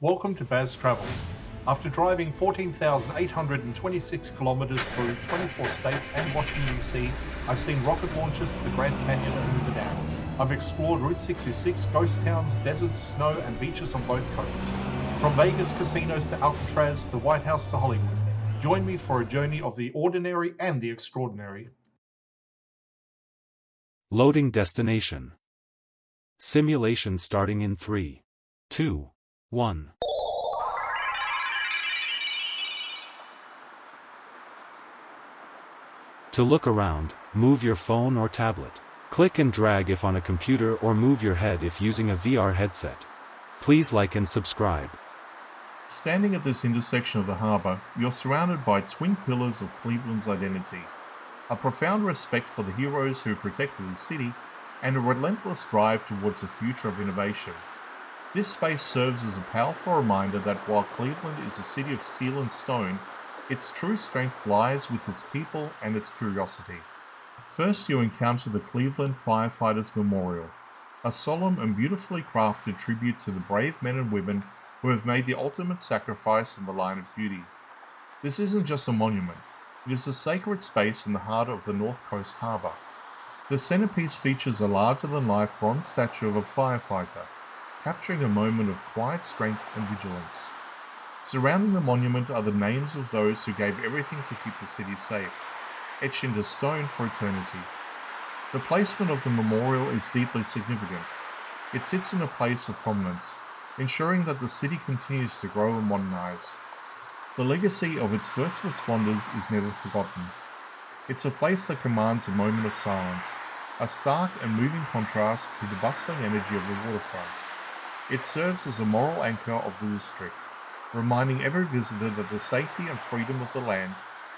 Welcome to Baz Travels. After driving 14,826 kilometers through 24 states and Washington, D.C., I've seen rocket launches to the Grand Canyon and Hoover Dam. I've explored Route 66, ghost towns, deserts, snow, and beaches on both coasts. From Vegas casinos to Alcatraz, the White House to Hollywood. Join me for a journey of the ordinary and the extraordinary. Loading destination. Simulation starting in 3, 2, 1. To look around, move your phone or tablet. Click and drag if on a computer or move your head if using a VR headset. Please like and subscribe. Standing at this intersection of the harbour, you're surrounded by twin pillars of Cleveland's identity. A profound respect for the heroes who protected the city, and a relentless drive towards a future of innovation. This space serves as a powerful reminder that while Cleveland is a city of steel and stone, its true strength lies with its people and its curiosity. First, you encounter the Cleveland Firefighters Memorial, a solemn and beautifully crafted tribute to the brave men and women who have made the ultimate sacrifice in the line of duty. This isn't just a monument, it is a sacred space in the heart of the North Coast Harbour. The centerpiece features a larger-than-life bronze statue of a firefighter, capturing a moment of quiet strength and vigilance. Surrounding the monument are the names of those who gave everything to keep the city safe, etched into stone for eternity. The placement of the memorial is deeply significant. It sits in a place of prominence, ensuring that the city continues to grow and modernize. The legacy of its first responders is never forgotten. It's a place that commands a moment of silence, a stark and moving contrast to the bustling energy of the waterfront. It serves as a moral anchor of the district, reminding every visitor that the safety and freedom of the land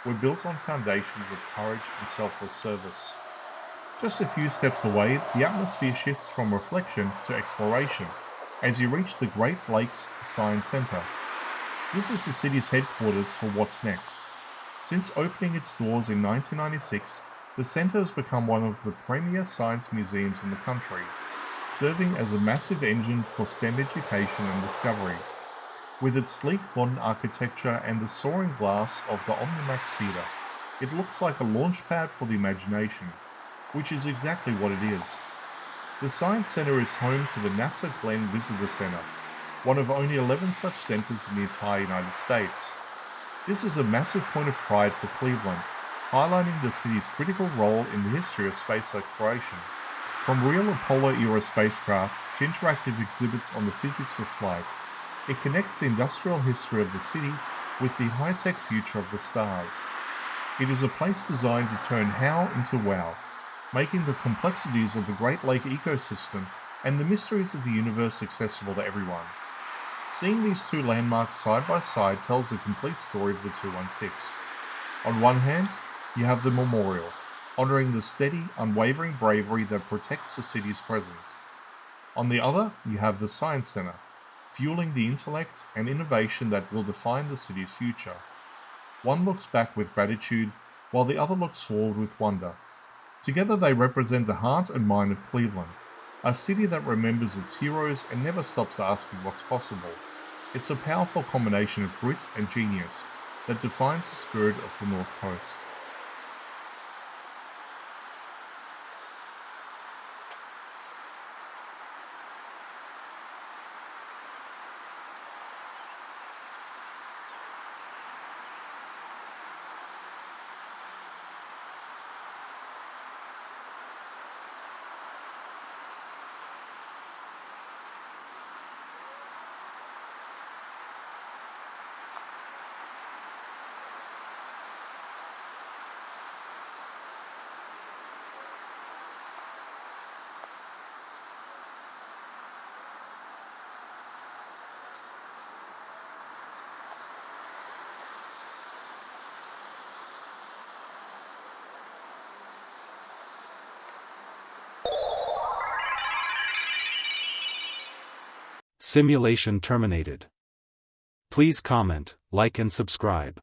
were built on foundations of courage and selfless service. Just a few steps away, the atmosphere shifts from reflection to exploration as you reach the Great Lakes Science Center. This is the city's headquarters for what's next. Since opening its doors in 1996, the center has become one of the premier science museums in the country, serving as a massive engine for STEM education and discovery. With its sleek modern architecture and the soaring glass of the Omnimax Theater, it looks like a launchpad for the imagination, which is exactly what it is. The Science Center is home to the NASA Glenn Visitor Center, one of only 11 such centers in the entire United States. This is a massive point of pride for Cleveland, highlighting the city's critical role in the history of space exploration. From real Apollo-era spacecraft to interactive exhibits on the physics of flight, it connects the industrial history of the city with the high-tech future of the stars. It is a place designed to turn how into wow, making the complexities of the Great Lake ecosystem and the mysteries of the universe accessible to everyone. Seeing these two landmarks side by side tells the complete story of the 216. On one hand, you have the memorial, honoring the steady, unwavering bravery that protects the city's presence. On the other, you have the Science Center, fueling the intellect and innovation that will define the city's future. One looks back with gratitude, while the other looks forward with wonder. Together they represent the heart and mind of Cleveland, a city that remembers its heroes and never stops asking what's possible. It's a powerful combination of grit and genius that defines the spirit of the North Coast. Simulation terminated. Please comment, like and subscribe.